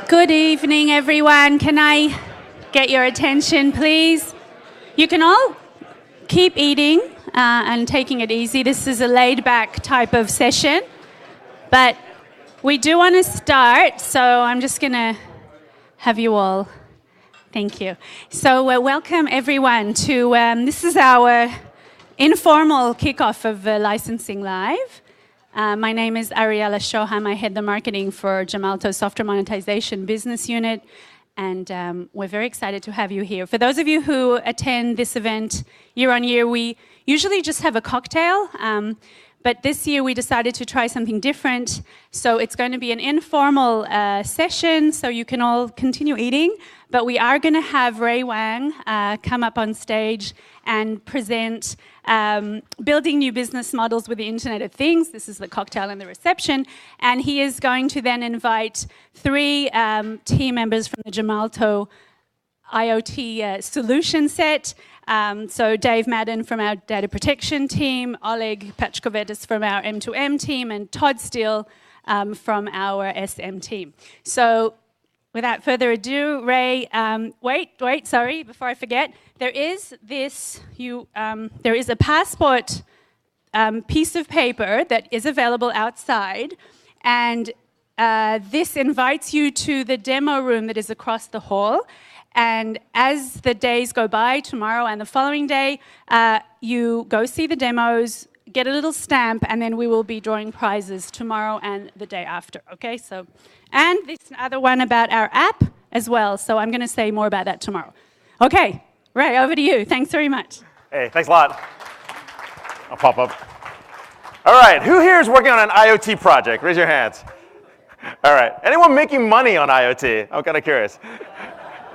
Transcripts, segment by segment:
Good evening, everyone. Can I get your attention, please? You can all keep eating and taking it easy. This is a laid-back type of session, but we do want to start, so I'm just going to have you all. Thank you. So welcome, everyone, to this is our informal kickoff of LicensingLive. My name is Arad-Allan. I head the marketing for Gemalto Software Monetization business unit, and we're very excited to have you here. For those of you who attend this event year on year, we usually just have a cocktail, but this year we decided to try something different. So it's going to be an informal session, so you can all continue eating, but we are going to have Wang come up on stage and present building new business models with the Internet of Things. This is the cocktail and the reception. And he is going to then invite three team members from the Gemalto IoT solution set. So Dave Madden from our data protection team, Oleg Pachkovets from our M2M team, and Todd Steele from our SM team. So without further ado, Ray, sorry, before I forget, there is this, there is a passport piece of paper that is available outside, and this invites you to the demo room that is across the hall. And as the days go by, tomorrow and the following day, you go see the demos, get a little stamp, and then we will be drawing prizes tomorrow and the day after, okay? So, and this other one about our app as well, so I'm going to say more about that tomorrow. Okay, Ray, over to you. Thanks very much. Hey, thanks a lot. I'll pop up. All right, who here is working on an IoT project? Raise your hands. All right, anyone making money on IoT? I'm kind of curious.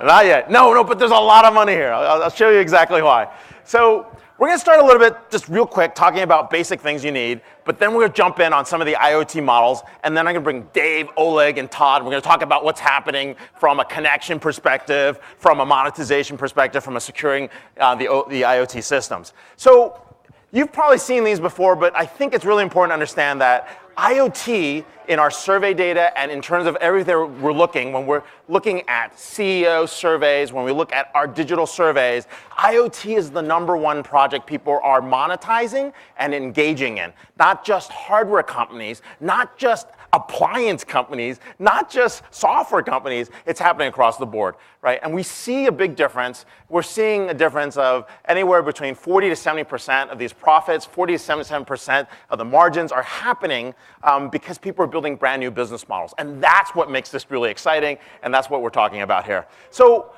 Not yet. No, but there's a lot of money here. I'll show you exactly why. So we're going to start a little bit, just real quick, talking about basic things you need, but then we're going to jump in on some of the IoT models, and then I'm going to bring Dave, Oleg, and Todd. We're going to talk about what's happening from a connection perspective, from a monetization perspective, from a securing the IoT systems. So you've probably seen these before, but I think it's really important to understand that IoT in our survey data and in terms of everything we're looking, when we're looking at CEO surveys, when we look at our digital surveys, IoT is the #1 project people are monetizing and engaging in. Not just hardware companies, not just appliance companies, not just software companies, it's happening across the board, right? And we see a big difference. We're seeing a difference of anywhere between 40 to 70% of these profits, 40 to 77% of the margins are happening because people are building brand new business models. And that's what makes this really exciting, and that's what we're talking about here. So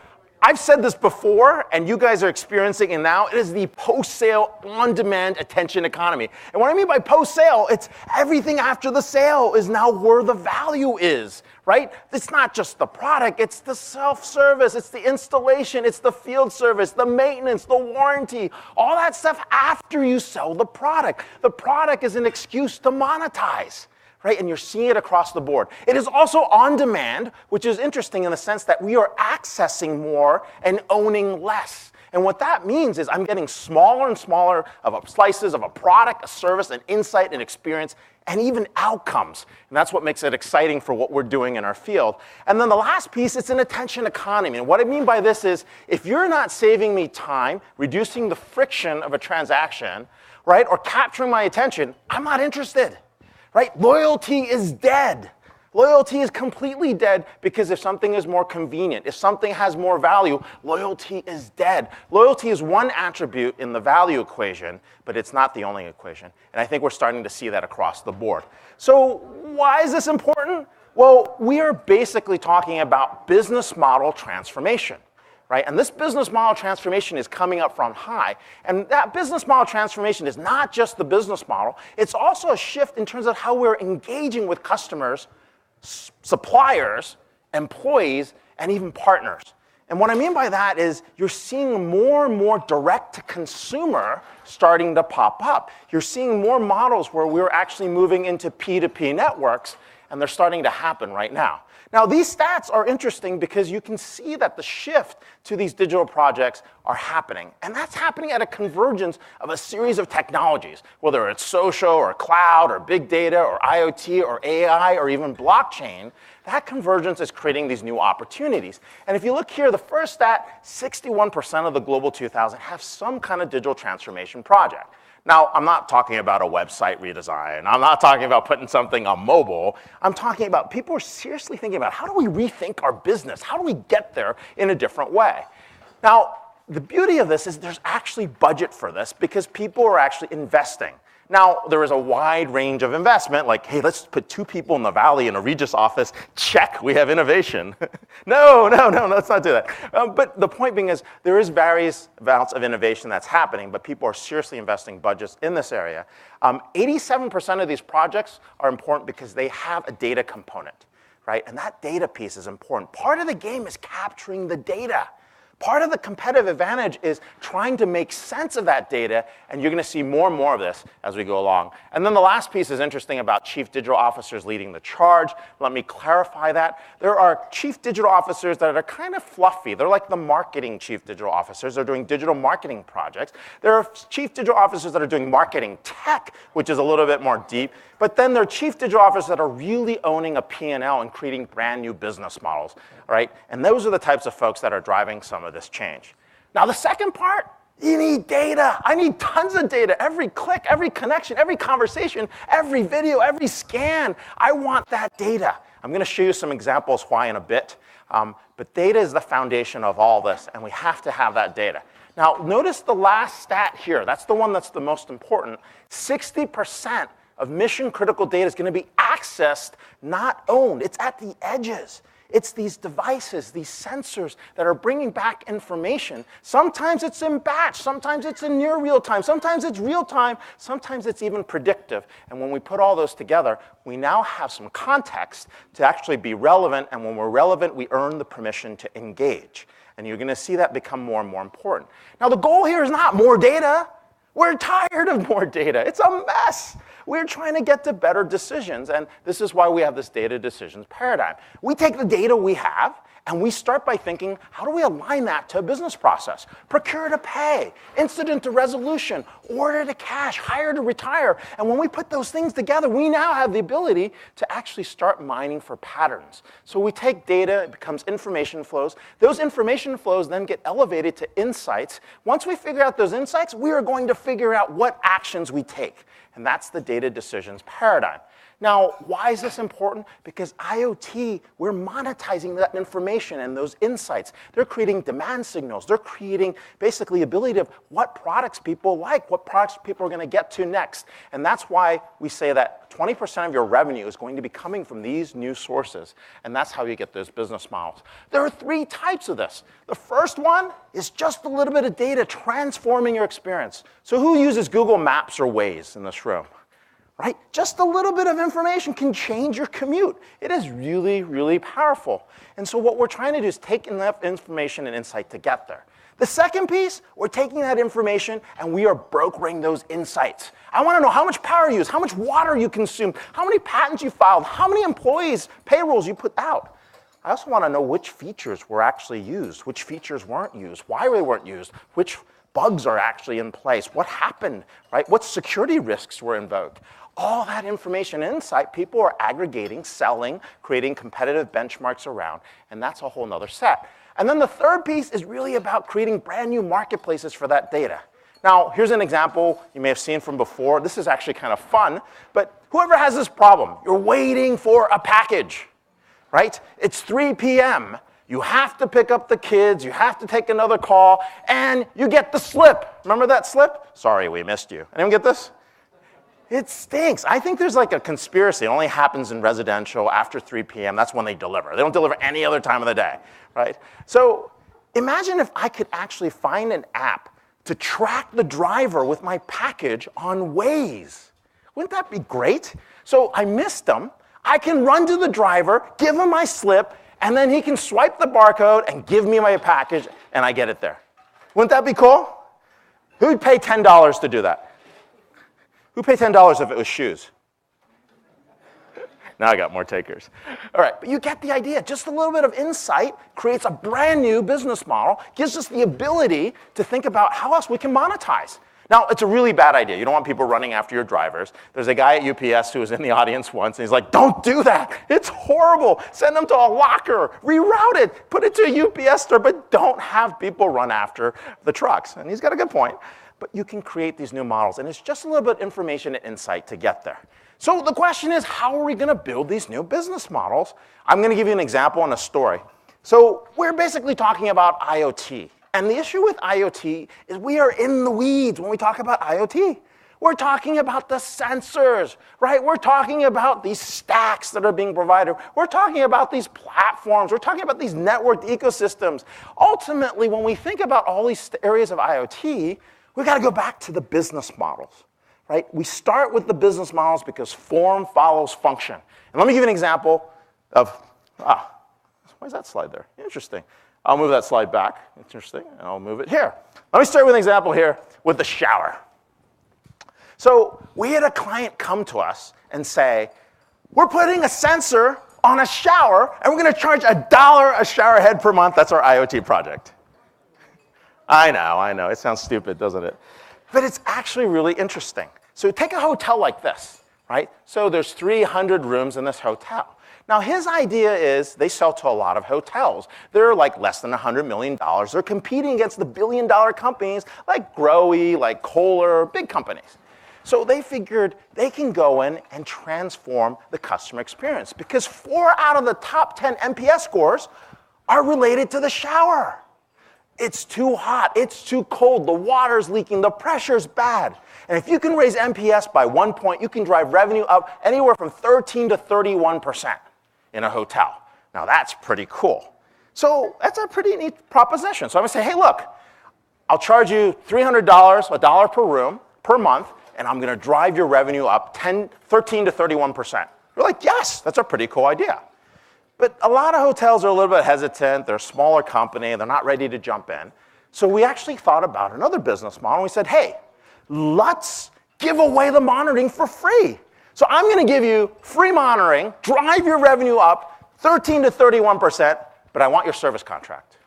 I've said this before, and you guys are experiencing it now. It is the post-sale, on-demand attention economy. And what I mean by post-sale, it's everything after the sale is now where the value is, right? It's not just the product, it's the self-service, it's the installation, it's the field service, the maintenance, the warranty, all that stuff after you sell the product. The product is an excuse to monetize. Right? And you're seeing it across the board. It is also on demand, which is interesting in the sense that we are accessing more and owning less. And what that means is I'm getting smaller and smaller of slices of a product, a service, an insight, an experience, and even outcomes. And that's what makes it exciting for what we're doing in our field. And then the last piece, it's an attention economy. And what I mean by this is if you're not saving me time, reducing the friction of a transaction, right, or capturing my attention, I'm not interested. Right? Loyalty is dead. Loyalty is completely dead because if something is more convenient, if something has more value, loyalty is dead. Loyalty is one attribute in the value equation, but it's not the only equation. And I think we're starting to see that across the board. So why is this important? Well, we are basically talking about business model transformation. Right? And this business model transformation is coming up from high. And that business model transformation is not just the business model. It's also a shift in terms of how we're engaging with customers, suppliers, employees, and even partners. And what I mean by that is you're seeing more and more direct-to-consumer starting to pop up. You're seeing more models where we're actually moving into P2P networks, and they're starting to happen right now. Now, these stats are interesting because you can see that the shift to these digital projects are happening. And that's happening at a convergence of a series of technologies, whether it's social or cloud or big data or IoT or AI or even blockchain. that convergence is creating these new opportunities. And if you look here, the first stat, 61% of the Global 2000 have some kind of digital transformation project. Now, I'm not talking about a website redesign. I'm not talking about putting something on mobile. I'm talking about people are seriously thinking about how do we rethink our business? How do we get there in a different way? Now, the beauty of this is there's actually budget for this because people are actually investing. Now, there is a wide range of investment, like, hey, let's put 2 people in the Valley in a Regis office. Check, we have innovation. No, let's not do that. But the point being is there is various amounts of innovation that's happening, but people are seriously investing budgets in this area. 87% of these projects are important because they have a data component, right? And that data piece is important. Part of the game is capturing the data. Part of the competitive advantage is trying to make sense of that data, and you're going to see more and more of this as we go along. And then the last piece is interesting about chief digital officers leading the charge. Let me clarify that. There are chief digital officers that are kind of fluffy. They're like the marketing chief digital officers. They're doing digital marketing projects. There are chief digital officers that are doing marketing tech, which is a little bit more deep. But then there are chief digital officers that are really owning a P&L and creating brand new business models, right? And those are the types of folks that are driving some of this change. Now, the second part, you need data. I need tons of data. Every click, every connection, every conversation, every video, every scan. I want that data. I'm going to show you some examples why in a bit. But data is the foundation of all this, and we have to have that data. Now, notice the last stat here. That's the one that's the most important. 60% of mission-critical data is going to be accessed, not owned. It's at the edges. It's these devices, these sensors that are bringing back information. Sometimes it's in batch. Sometimes it's in near real time. Sometimes it's real time. Sometimes it's even predictive. And when we put all those together, we now have some context to actually be relevant. And when we're relevant, we earn the permission to engage. And you're going to see that become more and more important. Now, the goal here is not more data. We're tired of more data. It's a mess. We're trying to get to better decisions, and this is why we have this data decisions paradigm. We take the data we have, and we start by thinking, how do we align that to a business process? Procure to pay, incident to resolution, order to cash, hire to retire. And when we put those things together, we now have the ability to actually start mining for patterns. So we take data, it becomes information flows. Those information flows then get elevated to insights. Once we figure out those insights, we are going to figure out what actions we take. And that's the data decisions paradigm. Now, why is this important? Because IoT, we're monetizing that information and those insights. They're creating demand signals. They're creating basically ability of what products people like, what products people are going to get to next. And that's why we say that 20% of your revenue is going to be coming from these new sources. And that's how you get those business models. There are 3 types of this. The first one is just a little bit of data transforming your experience. So who uses Google Maps or Waze in this room? Right? Just a little bit of information can change your commute. It is really, really powerful. And so what we're trying to do is take enough information and insight to get there. The second piece, we're taking that information and we are brokering those insights. I want to know how much power you use, how much water you consume, how many patents you filed, how many employees, payrolls you put out. I also want to know which features were actually used, which features weren't used, why they weren't used, which bugs are actually in place, what happened, right? What security risks were invoked. All that information and insight, people are aggregating, selling, creating competitive benchmarks around, and that's a whole nother set. And then the third piece is really about creating brand new marketplaces for that data. Now, here's an example you may have seen from before. This is actually kind of fun, but whoever has this problem, you're waiting for a package, right? It's 3 p.m. You have to pick up the kids, you have to take another call, and you get the slip. Remember that slip? Sorry, we missed you. Anyone get this? It stinks. I think there's like a conspiracy. It only happens in residential after 3 p.m. That's when they deliver. They don't deliver any other time of the day, right? So imagine if I could actually find an app to track the driver with my package on Waze. Wouldn't that be great? So I missed them. I can run to the driver, give him my slip, and then he can swipe the barcode and give me my package, and I get it there. Wouldn't that be cool? Who'd pay $10 to do that? Who'd pay $10 if it was shoes? Now I got more takers. All right, but you get the idea. Just a little bit of insight creates a brand new business model, gives us the ability to think about how else we can monetize. Now, it's a really bad idea. You don't want people running after your drivers. There's a guy at UPS who was in the audience once, and he's like, don't do that. It's horrible. Send them to a locker. Reroute it. Put it to a UPS store, but don't have people run after the trucks. And he's got a good point. But you can create these new models, and it's just a little bit of information and insight to get there. So the question is, how are we going to build these new business models? I'm going to give you an example and a story. So we're basically talking about IoT. And the issue with IoT is we are in the weeds when we talk about IoT. We're talking about the sensors, right? We're talking about these stacks that are being provided. We're talking about these platforms. We're talking about these networked ecosystems. Ultimately, when we think about all these areas of IoT, we've got to go back to the business models, right? We start with the business models because form follows function. And let me give you an example of, why is that slide there? Interesting. I'll move that slide back. Interesting. And I'll move it here. Let me start with an example here with the shower. So we had a client come to us and say, we're putting a sensor on a shower, and we're going to charge $1 a shower head per month. That's our IoT project. I know. It sounds stupid, doesn't it? But it's actually really interesting. So take a hotel like this, right? So there's 300 rooms in this hotel. Now, his idea is they sell to a lot of hotels. They're like less than $100 million. They're competing against the billion-dollar companies like Grohe, like Kohler, big companies. So they figured they can go in and transform the customer experience because 4 out of the top 10 NPS scores are related to the shower. It's too hot. It's too cold. The water's leaking. The pressure's bad. And if you can raise NPS by 1 point, you can drive revenue up anywhere from 13 to 31% in a hotel. Now, that's pretty cool. So that's a pretty neat proposition. So I'm going to say, hey, look, I'll charge you $300, $1 per room, per month, and I'm going to drive your revenue up 13 to 31%. You're like, yes, that's a pretty cool idea. But a lot of hotels are a little bit hesitant. They're a smaller company. They're not ready to jump in. So we actually thought about another business model. We said, hey, let's give away the monitoring for free. So I'm going to give you free monitoring, drive your revenue up 13 to 31%, but I want your service contract.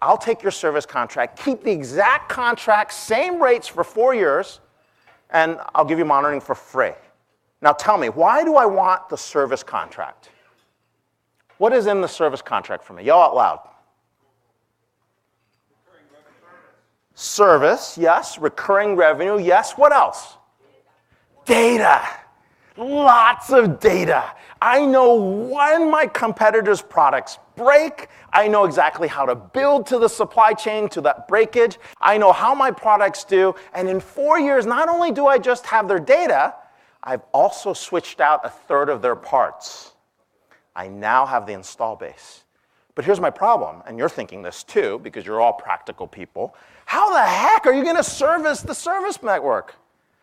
I'll take your service contract, keep the exact contract, same rates for 4 years, and I'll give you monitoring for free. Now tell me, why do I want the service contract? What is in the service contract for me? Yell out loud. Service, yes. Recurring revenue, yes. What else? Data. Lots of data. I know when my competitors' products break. I know exactly how to build to the supply chain, to that breakage. I know how my products do. And in 4 years, not only do I just have their data, I've also switched out 1/3 of their parts. I now have the install base. But here's my problem, and you're thinking this too, because you're all practical people. How the heck are you going to service the service network?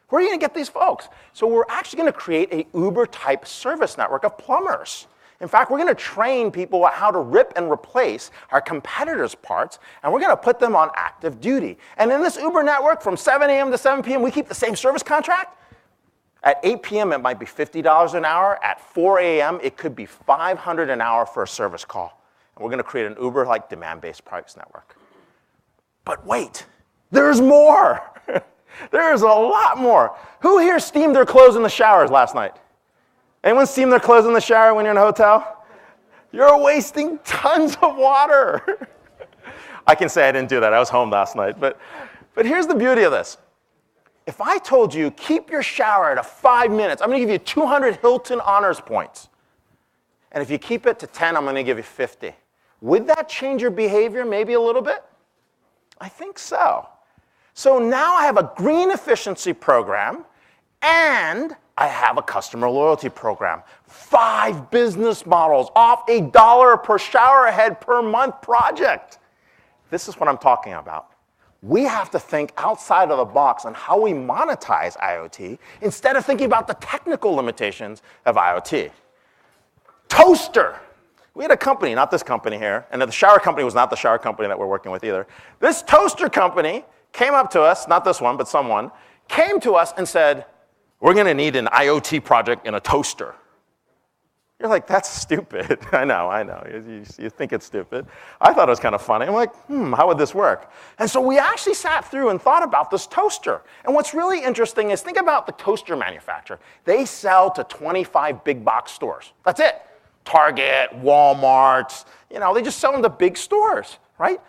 Where are you going to get these folks? So we're actually going to create a Uber-type service network of plumbers. In fact, we're going to train people on how to rip and replace our competitors' parts, and we're going to put them on active duty. And in this Uber network, from 7 a.m. to 7 p.m., we keep the same service contract. At 8 p.m., it might be $50 an hour. At 4 a.m., it could be $500 an hour for a service call. And we're going to create an Uber-like demand-based price network. But wait, there's more. There's a lot more. Who here steamed their clothes in the showers last night? Anyone steam their clothes in the shower when you're in a hotel? You're wasting tons of water. I can say I didn't do that. I was home last night. But here's the beauty of this. If I told you, keep your shower at 5 minutes, I'm going to give you 200 Hilton honors points. And if you keep it to 10, I'm going to give you 50. Would that change your behavior maybe a little bit? I think so. So now I have a green efficiency program, and I have a customer loyalty program. 5 business models off $1 per shower head per month project. This is what I'm talking about. We have to think outside of the box on how we monetize IoT instead of thinking about the technical limitations of IoT. Toaster. We had a company, not this company here, and the shower company was not the shower company that we're working with either. This toaster company came up to us, not this one, but someone, came to us and said, we're going to need an IoT project in a toaster. You're like, that's stupid. I know. You think it's stupid. I thought it was kind of funny. I'm like, how would this work? And so we actually sat through and thought about this toaster. And what's really interesting is think about the toaster manufacturer. They sell to 25 big box stores. That's it. Target, Walmart, they just sell them to big stores, right?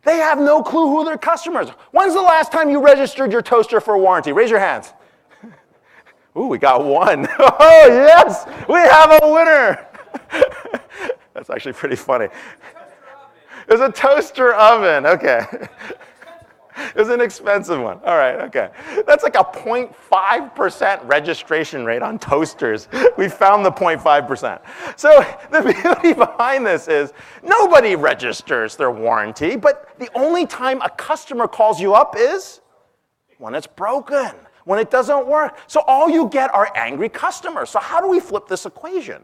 They have no clue who their customers are. When's the last time you registered your toaster for a warranty? Raise your hands. Ooh, we got one. Oh, yes, we have a winner. That's actually pretty funny. It was a toaster oven, okay. It was an expensive one. All right, okay. That's like a 0.5% registration rate on toasters. We found the 0.5%. So the beauty behind this is nobody registers their warranty, but the only time a customer calls you up is when it's broken, when it doesn't work. So all you get are angry customers. So how do we flip this equation?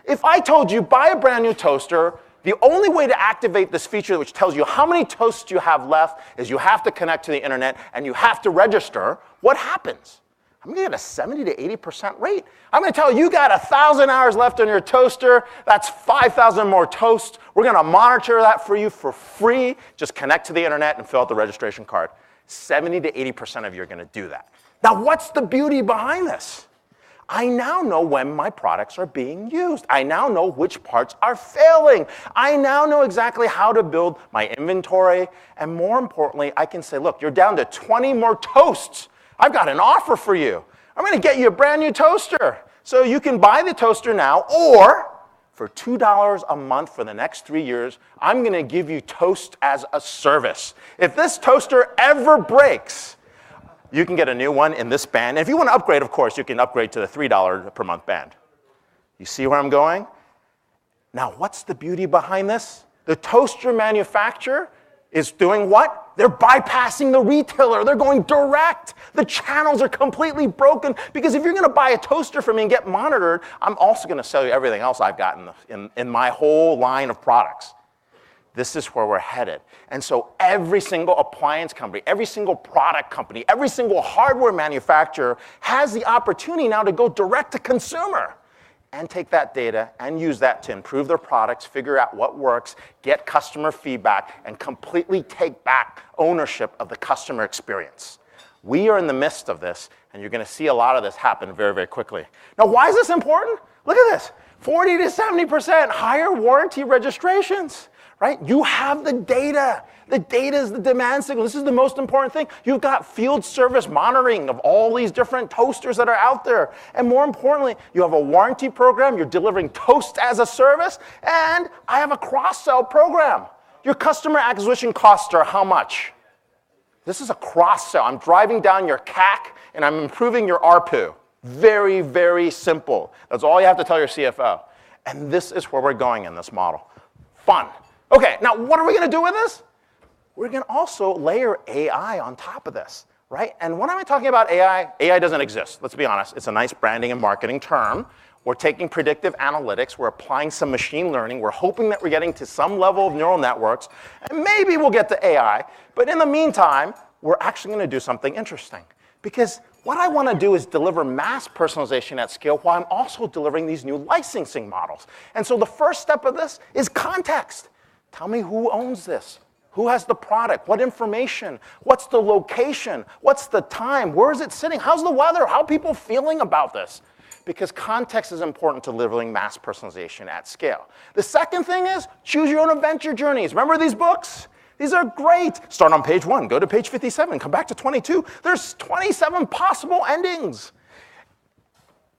If I told you, buy a brand new toaster, the only way to activate this feature which tells you how many toasts you have left is you have to connect to the internet and you have to register, what happens? I'm going to get a 70 to 80% rate. I'm going to tell you got 1,000 hours left on your toaster. That's 5,000 more toasts. We're going to monitor that for you for free. Just connect to the internet and fill out the registration card. 70 to 80% of you are going to do that. Now, what's the beauty behind this? I now know when my products are being used. I now know which parts are failing. I now know exactly how to build my inventory. And more importantly, I can say, look, you're down to 20 more toasts. I've got an offer for you. I'm going to get you a brand new toaster. So you can buy the toaster now, or for $2 a month for the next 3 years, I'm going to give you toast as a service. If this toaster ever breaks, you can get a new one in this band. And if you want to upgrade, of course, you can upgrade to the $3 per month band. You see where I'm going? Now, what's the beauty behind this? The toaster manufacturer is doing what? They're bypassing the retailer. They're going direct. The channels are completely broken because if you're going to buy a toaster from me and get monitored, I'm also going to sell you everything else I've got in my whole line of products. This is where we're headed. And so every single appliance company, every single product company, every single hardware manufacturer has the opportunity now to go direct to consumer and take that data and use that to improve their products, figure out what works, get customer feedback, and completely take back ownership of the customer experience. We are in the midst of this, and you're going to see a lot of this happen very, very quickly. Now, why is this important? Look at this. 40 to 70% higher warranty registrations. Right? You have the data. The data is the demand signal. This is the most important thing. You've got field service monitoring of all these different toasters that are out there. And more importantly, you have a warranty program. You're delivering toast as a service. And I have a cross-sell program. Your customer acquisition costs are how much? This is a cross-sell. I'm driving down your CAC, and I'm improving your ARPU. Very, very simple. That's all you have to tell your CFO. And this is where we're going in this model. Fun. Okay, now what are we going to do with this? We're going to also layer AI on top of this, right? And when am I talking about AI? AI doesn't exist. Let's be honest. It's a nice branding and marketing term. We're taking predictive analytics. We're applying some machine learning. We're hoping that we're getting to some level of neural networks. And maybe we'll get to AI. But in the meantime, we're actually going to do something interesting. Because what I want to do is deliver mass personalization at scale while I'm also delivering these new licensing models. And so the first step of this is context. Tell me who owns this. Who has the product? What information? What's the location? What's the time? Where is it sitting? How's the weather? How are people feeling about this? Because context is important to delivering mass personalization at scale. The second thing is choose your own adventure journeys. Remember these books? These are great. Start on page 1, go to page 57, come back to 22. There's 27 possible endings.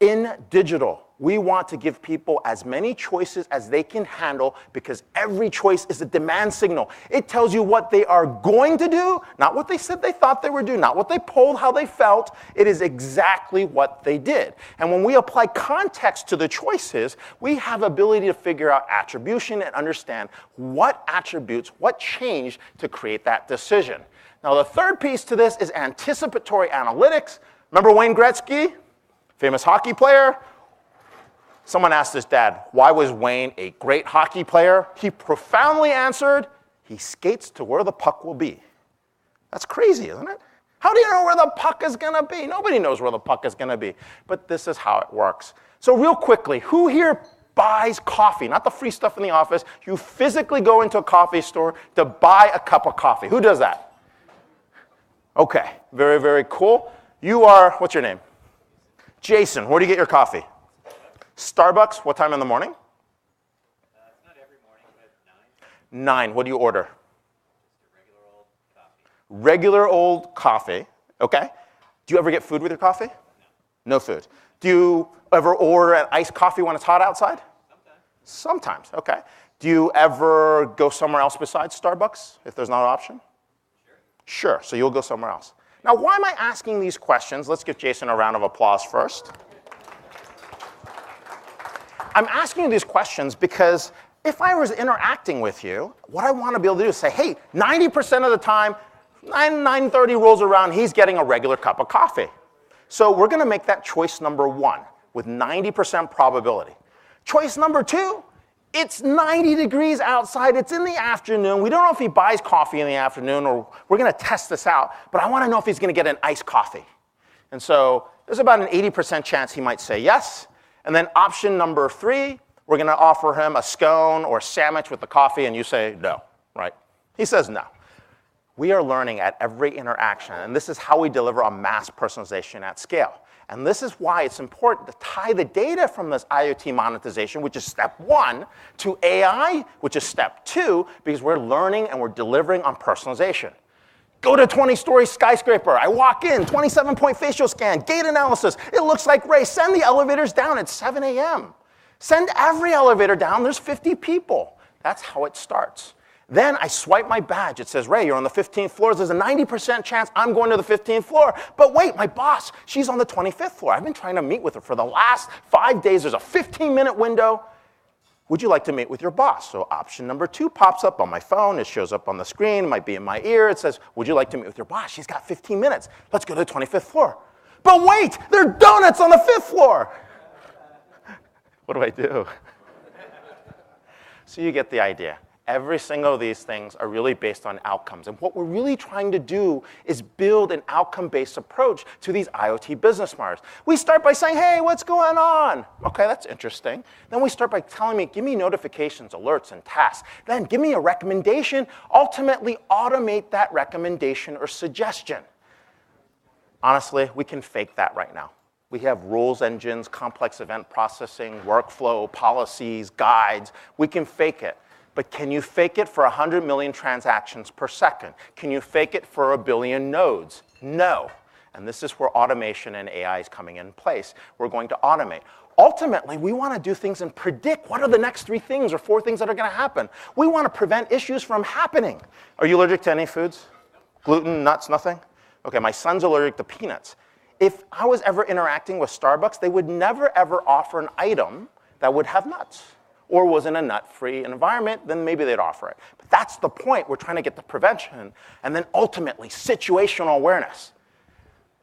In digital, we want to give people as many choices as they can handle because every choice is a demand signal. It tells you what they are going to do, not what they said they thought they would do, not what they polled, how they felt. It is exactly what they did. And when we apply context to the choices, we have ability to figure out attribution and understand what attributes, what changed to create that decision. Now, the third piece to this is anticipatory analytics. Remember Wayne Gretzky? Famous hockey player. Someone asked his dad, why was Wayne a great hockey player? He profoundly answered, he skates to where the puck will be. That's crazy, isn't it? How do you know where the puck is going to be? Nobody knows where the puck is going to be. But this is how it works. So real quickly, who here buys coffee, not the free stuff in the office. You physically go into a coffee store to buy a cup of coffee. Who does that? Okay, very, very cool. You are, what's your name? Jason, where do you get your coffee? Starbucks, what time in the morning? Not every morning, but 9. 9, what do you order? Just a regular old coffee. Regular old coffee, okay. Do you ever get food with your coffee? No. No food. Do you ever order an iced coffee when it's hot outside? Sometimes. Sometimes, okay. Do you ever go somewhere else besides Starbucks if there's not an option? Sure, so you'll go somewhere else. Now, why am I asking these questions? Let's give Jason a round of applause first. I'm asking you these questions because if I was interacting with you, what I want to be able to do is say, hey, 90% of the time, 9:30 rolls around, he's getting a regular cup of coffee. So we're going to make that choice number 1 with 90% probability. Choice number 2, it's 90 degrees outside. It's in the afternoon. We don't know if he buys coffee in the afternoon, or we're going to test this out. But I want to know if he's going to get an iced coffee. And so there's about an 80% chance he might say yes. And then option number 3, we're going to offer him a scone or a sandwich with the coffee, and you say no, right? He says no. We are learning at every interaction, and this is how we deliver a mass personalization at scale. And this is why it's important to tie the data from this IoT monetization, which is step 1, to AI, which is step 2, because we're learning and we're delivering on personalization. Go to 20-story skyscraper. I walk in, 27-point facial scan, gate analysis. It looks like Ray. Send the elevators down at 7 a.m. Send every elevator down. There's 50 people. That's how it starts. Then I swipe my badge. It says, Ray, you're on the 15th floor. There's a 90% chance I'm going to the 15th floor. But wait, my boss, she's on the 25th floor. I've been trying to meet with her for the last 5 days. There's a 15-minute window. Would you like to meet with your boss? So option number 2 pops up on my phone. It shows up on the screen. It might be in my ear. It says, would you like to meet with your boss? She's got 15 minutes. Let's go to the 25th floor. But wait, there are donuts on the 5th floor. What do I do? So you get the idea. Every single of these things are really based on outcomes. And what we're really trying to do is build an outcome-based approach to these IoT business models. We start by saying, hey, what's going on? OK, that's interesting. Then we start by telling me, give me notifications, alerts, and tasks. Then give me a recommendation. Ultimately, automate that recommendation or suggestion. Honestly, we can fake that right now. We have rules engines, complex event processing, workflow, policies, guides. We can fake it. But can you fake it for 100 million transactions per second? Can you fake it for 1 billion nodes? No. And this is where automation and AI is coming in place. We're going to automate. Ultimately, we want to do things and predict what are the next 3 things or 4 things that are going to happen. We want to prevent issues from happening. Are you allergic to any foods? Gluten, nuts, nothing? OK, my son's allergic to peanuts. If I was ever interacting with Starbucks, they would never, ever offer an item that would have nuts, or was in a nut-free environment, then maybe they'd offer it. But that's the point. We're trying to get the prevention, and then ultimately, situational awareness.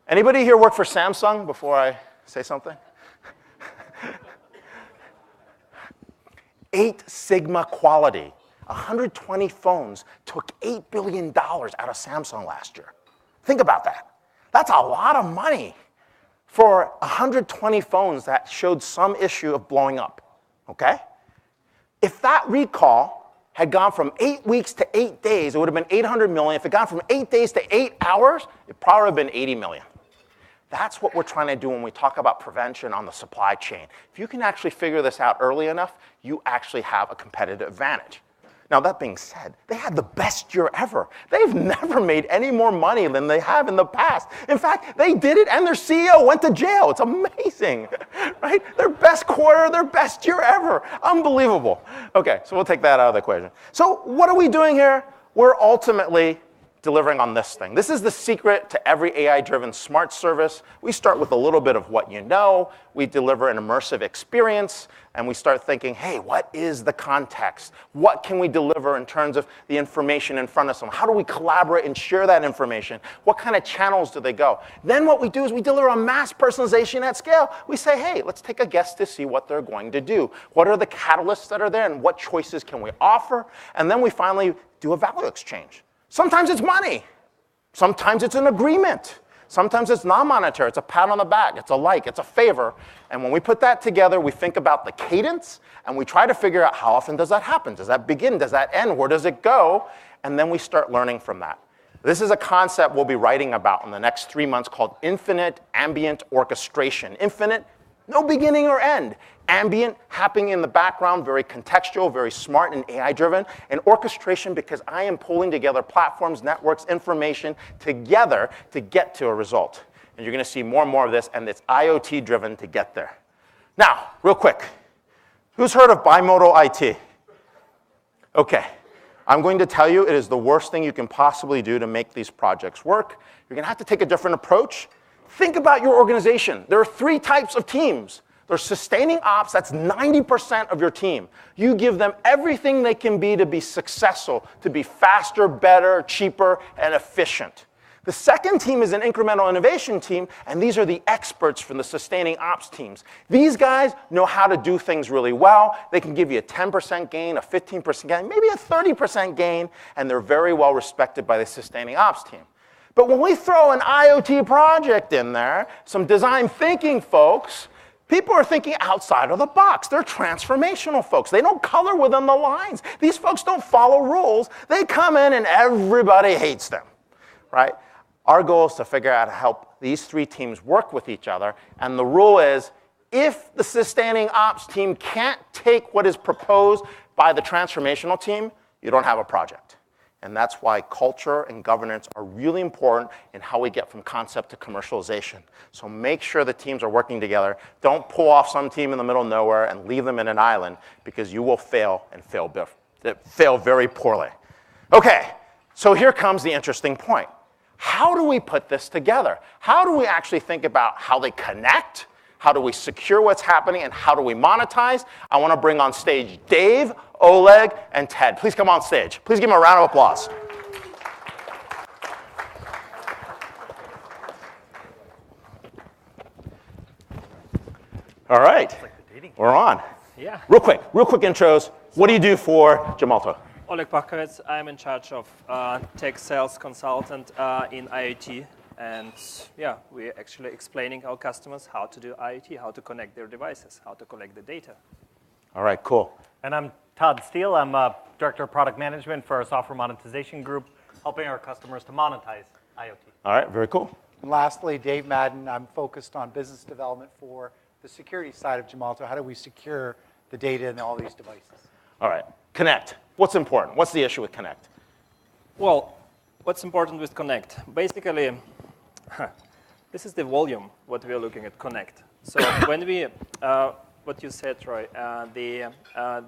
Anybody here work for Samsung before I say something? 8 Sigma quality. 120 phones took $8 billion out of Samsung last year. Think about that. That's a lot of money for 120 phones that showed some issue of blowing up, OK? If that recall had gone from 8 weeks to 8 days, it would have been 800 million. If it gone from 8 days to 8 hours, it probably would have been 80 million. That's what we're trying to do when we talk about prevention on the supply chain. If you can actually figure this out early enough, you actually have a competitive advantage. Now, that being said, they had the best year ever. They've never made any more money than they have in the past. In fact, they did it, and their CEO went to jail. It's amazing, right? Their best quarter, their best year ever. Unbelievable. OK, so we'll take that out of the equation. So what are we doing here? We're ultimately delivering on this thing. This is the secret to every AI-driven smart service. We start with a little bit of what you know. We deliver an immersive experience. And we start thinking, hey, what is the context? What can we deliver in terms of the information in front of someone? How do we collaborate and share that information? What kind of channels do they go? Then what we do is we deliver a mass personalization at scale. We say, hey, let's take a guess to see what they're going to do. What are the catalysts that are there? And what choices can we offer? And then we finally do a value exchange. Sometimes it's money. Sometimes it's an agreement. Sometimes it's non-monetary. It's a pat on the back. It's a like. It's a favor. And when we put that together, we think about the cadence, and we try to figure out how often does that happen? Does that begin? Does that end? Where does it go? And then we start learning from that. This is a concept we'll be writing about in the next 3 months called infinite ambient orchestration. Infinite, no beginning or end. Ambient, happening in the background, very contextual, very smart and AI-driven. And orchestration because I am pulling together platforms, networks, information together to get to a result. And you're going to see more and more of this, and it's IoT-driven to get there. Now, real quick, who's heard of Bimodal IT? OK. I'm going to tell you it is the worst thing you can possibly do to make these projects work. You're going to have to take a different approach. Think about your organization. There are 3 types of teams. There's sustaining ops, that's 90% of your team. You give them everything they can be to be successful, to be faster, better, cheaper, and efficient. The second team is an incremental innovation team, and these are the experts from the sustaining ops teams. These guys know how to do things really well. They can give you a 10% gain, a 15% gain, maybe a 30% gain, and they're very well respected by the sustaining ops team. But when we throw an IoT project in there, some design thinking folks, people are thinking outside of the box. They're transformational folks. They don't color within the lines. These folks don't follow rules. They come in and everybody hates them, right? Our goal is to figure out how to help these 3 teams work with each other. And the rule is, if the sustaining ops team can't take what is proposed by the transformational team, you don't have a project. And that's why culture and governance are really important in how we get from concept to commercialization. So make sure the teams are working together. Don't pull off some team in the middle of nowhere and leave them in an island, because you will fail and fail very poorly. OK, so here comes the interesting point. How do we put this together? How do we actually think about how they connect? How do we secure what's happening? And how do we monetize? I want to bring on stage Dave, Oleg, and Ted. Please come on stage. Please give them a round of applause. All right. We're on. Yeah. Real quick intros. What do you do for Gemalto? Oleg Pachkovets. I'm in charge of tech sales consultant in IoT. And yeah, we're actually explaining our customers how to do IoT, how to connect their devices, how to collect the data. All right, cool. And I'm Todd Steele. I'm Director of Product Management for our Software Monetization Group, helping our customers to monetize IoT. All right, very cool. And lastly, Dave Madden. I'm focused on business development for the security side of Gemalto. How do we secure the data in all these devices? All right, Connect. What's important? What's the issue with Connect? Well, what's important with Connect? Basically, this is the volume, what we're looking at Connect. So when we, what you said, Troy, the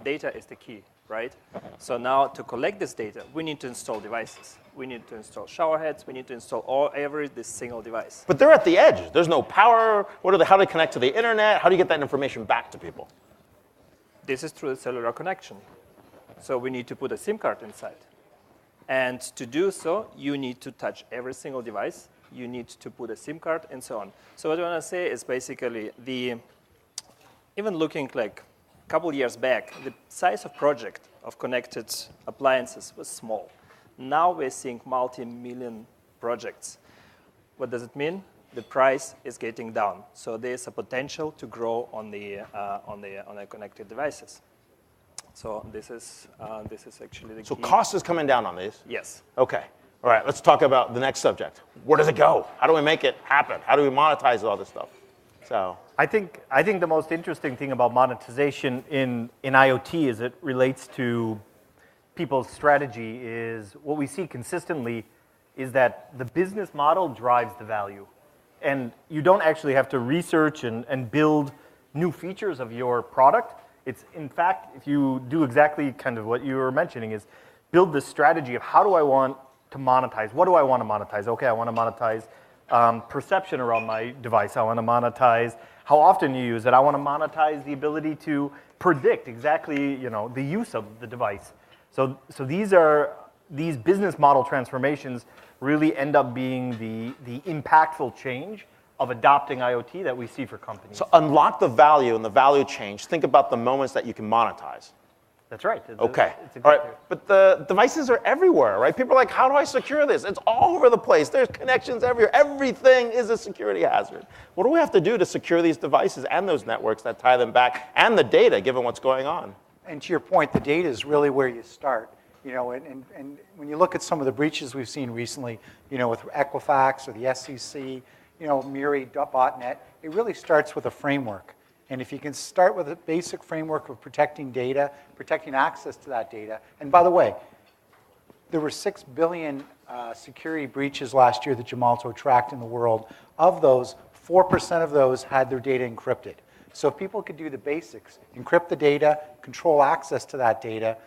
data is the key, right? So now to collect this data, we need to install devices. We need to install shower heads. We need to install this single device. But they're at the edge. There's no power. How do they connect to the internet? How do you get that information back to people? This is through the cellular connection. So we need to put a SIM card inside. And to do so, you need to touch every single device. You need to put a SIM card and so on. So what I want to say is basically even looking like a couple years back, the size of project of connected appliances was small. Now we're seeing multi-million projects. What does it mean? The price is getting down. So there's a potential to grow on the connected devices. So this is actually the key. So cost is coming down on these? Yes. OK. All right, let's talk about the next subject. Where does it go? How do we make it happen? How do we monetize all this stuff? So I think the most interesting thing about monetization in IoT as it relates to people's strategy is what we see consistently is that the business model drives the value. And you don't actually have to research and build new features of your product. It's, in fact, if you do exactly kind of what you were mentioning, is build this strategy of how do I want to monetize? What do I want to monetize? OK, I want to monetize perception around my device. I want to monetize how often you use it. I want to monetize the ability to predict exactly the use of the device. So these business model transformations really end up being the impactful change of adopting IoT that we see for companies. unlock the value and the value change. Think about the moments that you can monetize. That's right. Okay. It's All exactly right. But the devices are everywhere, right? People are like, how do I secure this? It's all over the place. There's connections everywhere. Everything is a security hazard. What do we have to do to secure these devices and those networks that tie them back and the data, given what's going on? And to your point, the data is really where you start. And when you look at some of the breaches we've seen recently, with Equifax or the SEC, Miri, botnet, it really starts with a framework. And if you can start with a basic framework of protecting data, protecting access to that data, and by the way, there were 6 billion security breaches last year that Gemalto tracked in the world. Of those, 4% of those had their data encrypted. So if people could do the basics, encrypt the data, control access to that data,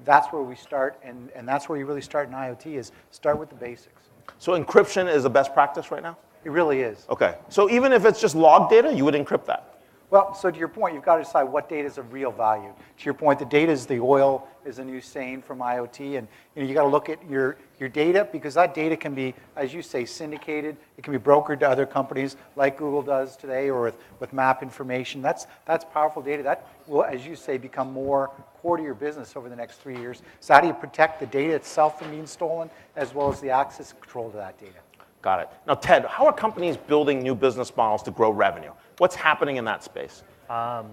that's where we start, and that's where you really start in IoT, is start with the basics. So encryption is the best practice right now? It really is. Okay. So even if it's just log data, you would encrypt that? Well, so to your point, you've got to decide what data is of real value. To your point, the data is the oil, is a new saying from IoT, and you got to look at your data, because that data can be, as you say, syndicated. It can be brokered to other companies like Google does today, or with map information. That's powerful data. That will, as you say, become more core to your business over the next 3 years. So how do you protect the data itself from being stolen, as well as the access control to that data? Got it. Now, Ted, how are companies building new business models to grow revenue? What's happening in that space? How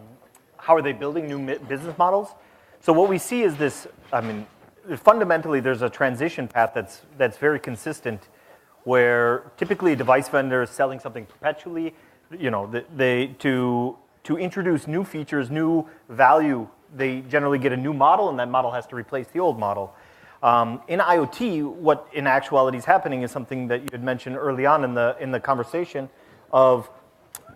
are they building new business models? So what we see is this, fundamentally there's a transition path that's very consistent, where typically a device vendor is selling something perpetually, to introduce new features, new value, they generally get a new model, and that model has to replace the old model. In IoT, what in actuality is happening is something that you had mentioned early on in the conversation of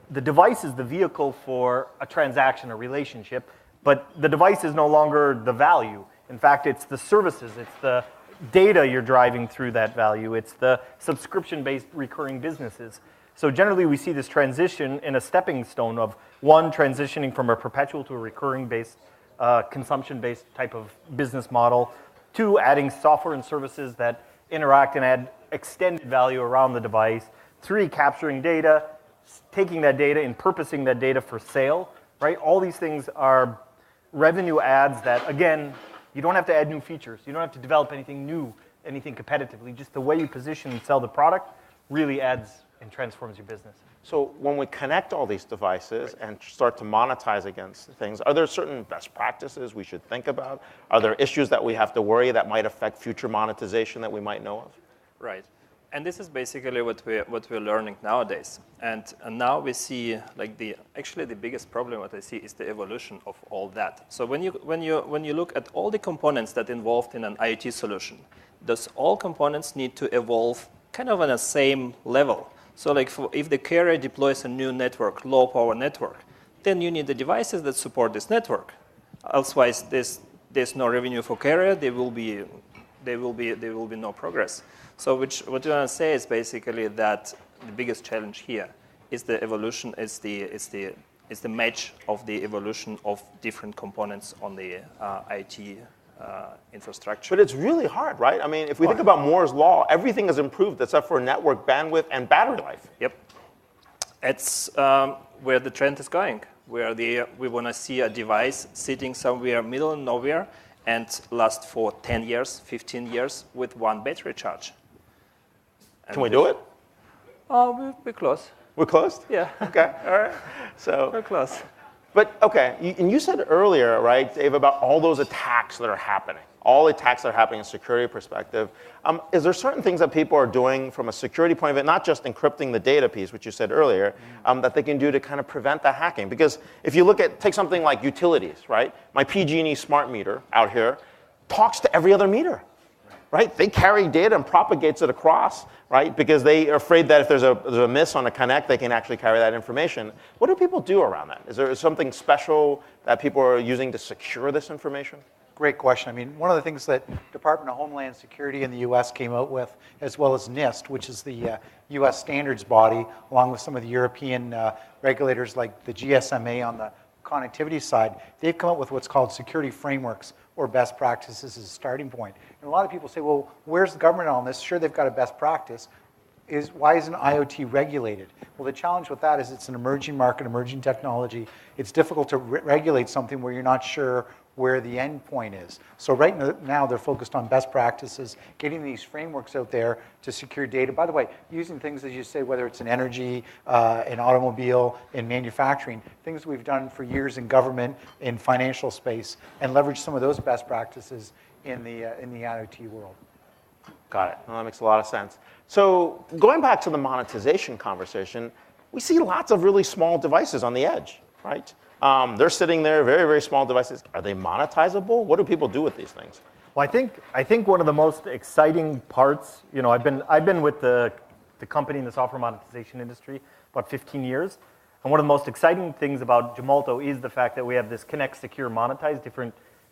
the device is the vehicle for a transaction, a relationship, but the device is no longer the value. In fact, it's the services, it's the data you're driving through that value, it's the subscription-based recurring businesses. So generally, we see this transition in a stepping stone of one, transitioning from a perpetual to a recurring-based, consumption-based type of business model. 2, adding software and services that interact and add extended value around the device. 3, capturing data, taking that data and purposing that data for sale, right? All these things are revenue adds that, again, you don't have to add new features. You don't have to develop anything new, anything competitively. Just the way you position and sell the product really adds and transforms your business. So when we connect all these devices and start to monetize against things, are there certain best practices we should think about? Are there issues that we have to worry that might affect future monetization that we might know of? Right. And this is basically what we're learning nowadays. And now we see, like, actually the biggest problem what I see is the evolution of all that. So when you look at all the components that involved in an IoT solution, those all components need to evolve kind of on the same level. So like if the carrier deploys a new network, low power network, then you need the devices that support this network. Otherwise, there's no revenue for carrier. There will be no progress. So what you want to say is basically that the biggest challenge here is the evolution, is the match of the evolution of different components on the IT infrastructure. But it's really hard, right? I mean, if we think about Moore's law, everything has improved except for network bandwidth and battery life. Yep. It's where the trend is going, where we want to see a device sitting somewhere middle of nowhere and last for 10 years, 15 years with one battery charge. And Can we do it? We're close. We're close? Yeah. Okay, all right. So We're close. But okay, and you said earlier, right, Dave, about all those attacks that are happening, all the attacks that are happening in a security perspective. Is there certain things that people are doing from a security point of view, not just encrypting the data piece, which you said earlier, that they can do to kind of prevent the hacking? Because if you take something like utilities, right? My PG&E smart meter out here talks to every other meter. Right? They carry data and propagates it across, right? Because they are afraid that if there's a miss on a connect, they can actually carry that information. What do people do around that? Is there something special that people are using to secure this information? Great question. I mean, one of the things that Department of Homeland Security in the US came out with, as well as NIST, which is the US standards body, along with some of the European regulators like the GSMA on the connectivity side, they've come up with what's called security frameworks or best practices as a starting point. And a lot of people say, well, where's the government on this? Sure, they've got a best practice. Why isn't IoT regulated? Well, the challenge with that is it's an emerging market, emerging technology. It's difficult to regulate something where you're not sure where the end point is. So right now they're focused on best practices, getting these frameworks out there to secure data. By the way, using things, as you say, whether it's in energy, in automobile, in manufacturing, things we've done for years in government, in financial space, and leverage some of those best practices in the IoT world. Got it. Well, that makes a lot of sense. So going back to the monetization conversation, we see lots of really small devices on the edge, right? They're sitting there, very, very small devices. Are they monetizable? What do people do with these things? Well, I think one of the most exciting parts, I've been with the company in the software monetization industry about 15 years, and one of the most exciting things about Gemalto is the fact that we have this connect, secure, monetize,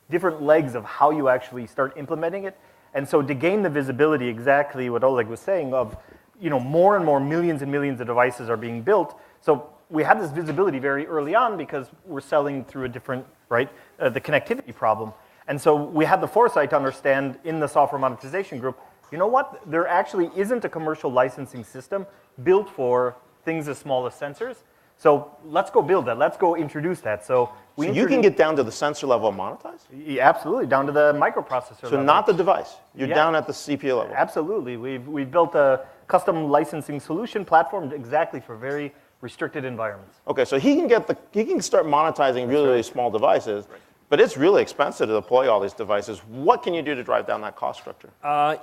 different legs of how you actually start implementing it. And so to gain the visibility, exactly what Oleg was saying, of more and more millions and millions of devices are being built. So we had this visibility very early on because we're selling through a different, the connectivity problem. And so we had the foresight to understand in the software monetization group, you know what? There actually isn't a commercial licensing system built for things as small as sensors. So let's go build that. Let's go introduce that. So you can get down to the sensor level of monetize? Yeah, absolutely, down to the microprocessor level. So not the device. You're down at the CPU level. Absolutely. We've built a custom licensing solution platform exactly for very restricted environments. Okay, so he can start monetizing really, really small devices, but it's really expensive to deploy all these devices. What can you do to drive down that cost structure?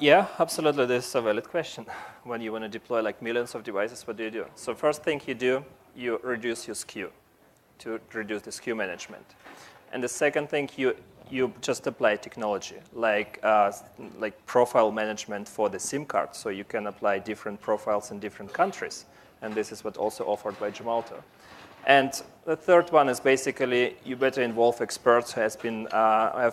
Yeah, absolutely. This is a valid question. When you want to deploy like millions of devices, what do? So first thing you do, you reduce your SKU to reduce the SKU management. And the second thing, you just apply technology, like profile management for the SIM card, so you can apply different profiles in different countries. And this is what also offered by Gemalto. And the third one is basically you better involve experts who have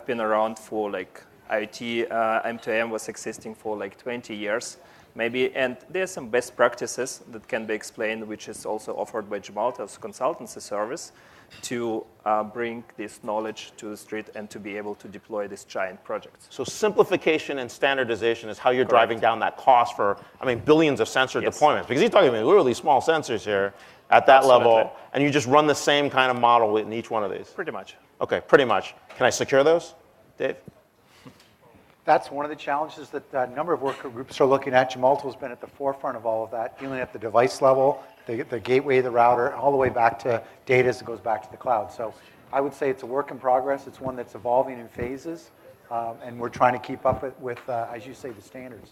been around for like IoT, M2M was existing for like 20 years. Maybe, and there's some best practices that can be explained, which is also offered by Gemalto as a consultancy service, to bring this knowledge to the street and to be able to deploy these giant projects. So simplification and standardization is how you're driving down that cost for, billions of sensor deployments. Because he's talking about literally small sensors here at that level, and you just run the same kind of model in each one of these. Pretty much. Okay, pretty much. Can I secure those, Dave? That's one of the challenges that a number of worker groups are looking at. Gemalto has been at the forefront of all of that, dealing at the device level, the gateway, the router, all the way back to data as it goes back to the cloud. So I would say it's a work in progress. It's one that's evolving in phases, and we're trying to keep up with as you say, the standards.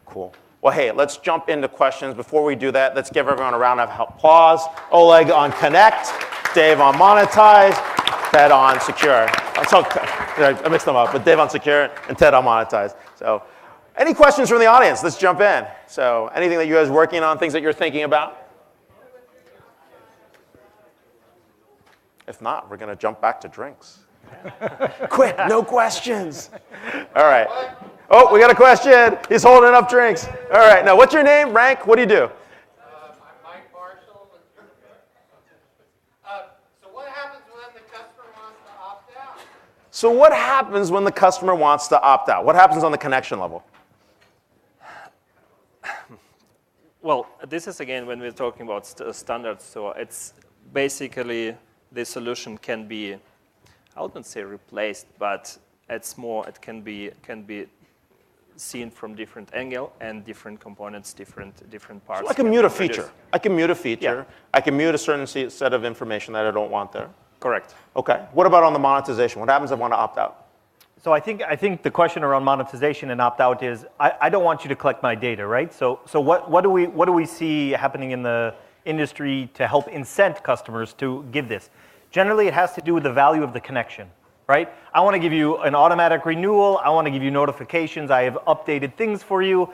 Cool. Well, hey, let's jump into questions. Before we do that, let's give everyone a round of applause. Oleg on Connect, Dave on Monetize, Ted on Secure. I mixed them up, but Dave on Secure and Ted on Monetize. So any questions from the audience? Let's jump in. So anything that you guys are working on, things that you're thinking about? If not, we're going to jump back to drinks. Quick, no questions. All right. Oh, we got a question. He's holding up drinks. All right. Now, what's your name, rank? What do you do? I'm Mike Marshall. So what happens when the customer wants to opt out? So what happens when the customer wants to opt out? What happens on the connection level? Well, this is, again, when we're talking about standards. So it's basically the solution can be, I wouldn't say replaced, but it's more, it can be seen from different angle and different components, different parts. So I can mute a feature. I can mute a feature. Yeah. I can mute a certain set of information that I don't want there. Correct. Okay. What about on the monetization? What happens if I want to opt out? So I think the question around monetization and opt out is I don't want you to collect my data, right? So what do we see happening in the industry to help incent customers to give this? Generally, it has to do with the value of the connection, right? I want to give you an automatic renewal. I want to give you notifications. I have updated things for you.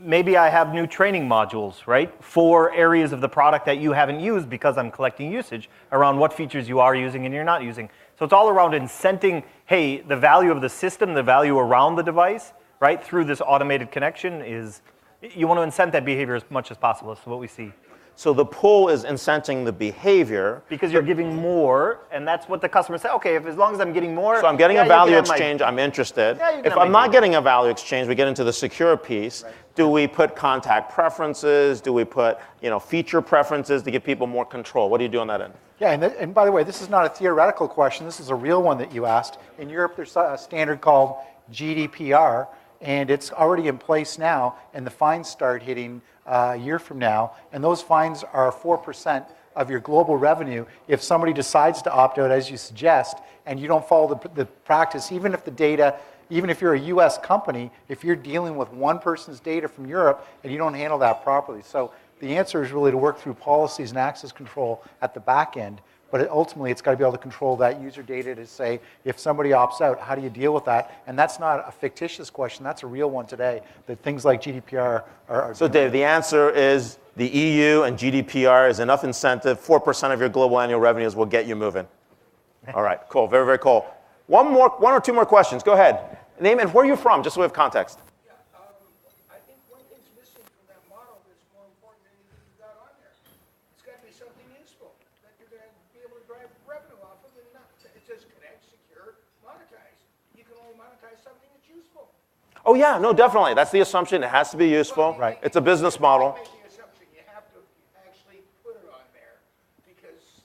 Maybe I have new training modules, right, for areas of the product that you haven't used because I'm collecting usage around what features you are using and you're not using. So it's all around incenting, hey, the value of the system, the value around the device, right, through this automated connection is, you want to incent that behavior as much as possible. That's what we see. So the pull is incenting the behavior. Because you're giving more, and that's what the customer said. Okay, as long as I'm getting more. So I'm getting yeah, a value you can have exchange, I'm interested. Yeah, you can If have I'm my not getting a value exchange, we get into the secure piece. Right. Do we put contact preferences? Do we put feature preferences to give people more control? What do you do on that end? Yeah, and by the way, this is not a theoretical question. This is a real one that you asked. In Europe, there's a standard called GDPR, and it's already in place now, and the fines start hitting a year from now, and those fines are 4% of your global revenue if somebody decides to opt out, as you suggest, and you don't follow the practice, even if the data, even if you're a US company, if you're dealing with one person's data from Europe and you don't handle that properly. So the answer is really to work through policies and access control at the back end, but ultimately it's got to be able to control that user data to say, if somebody opts out, how do you deal with that? And that's not a fictitious question, that's a real one today, that things like GDPR are So Dave, the answer is the EU and GDPR is enough incentive, 4% of your global annual revenues will get you moving. All right, cool, very, very cool. One or two more questions, go ahead. Name and where are you from, just so we have context. I think one thing's missing from that model that's more important than anything you got on there. It's got to be something useful that you're going to be able to drive revenue off of, and not it says connect, secure, monetize. You can only monetize something that's useful. Oh yeah, no, definitely. That's the assumption. It has to be useful. Right. It's a business model. Making an assumption, you have to actually put it on there because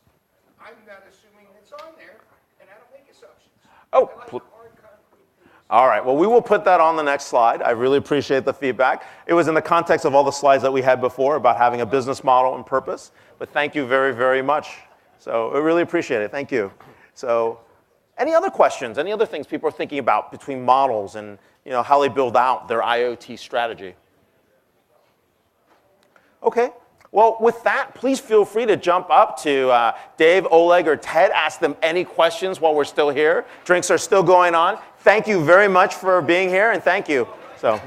I'm not assuming it's on there, and I don't make assumptions. Oh, I like hard, concrete things. all right. Well, we will put that on the next slide. I really appreciate the feedback. It was in the context of all the slides that we had before about having a business model and purpose. But thank you very, very much. So I really appreciate it. Thank you. So any other questions? Any other things people are thinking about between models and how they build out their IoT strategy? Okay. Well, with that, please feel free to jump up to Dave, Oleg, or Ted. Ask them any questions while we're still here. Drinks are still going on. Thank you very much for being here, and thank you. So.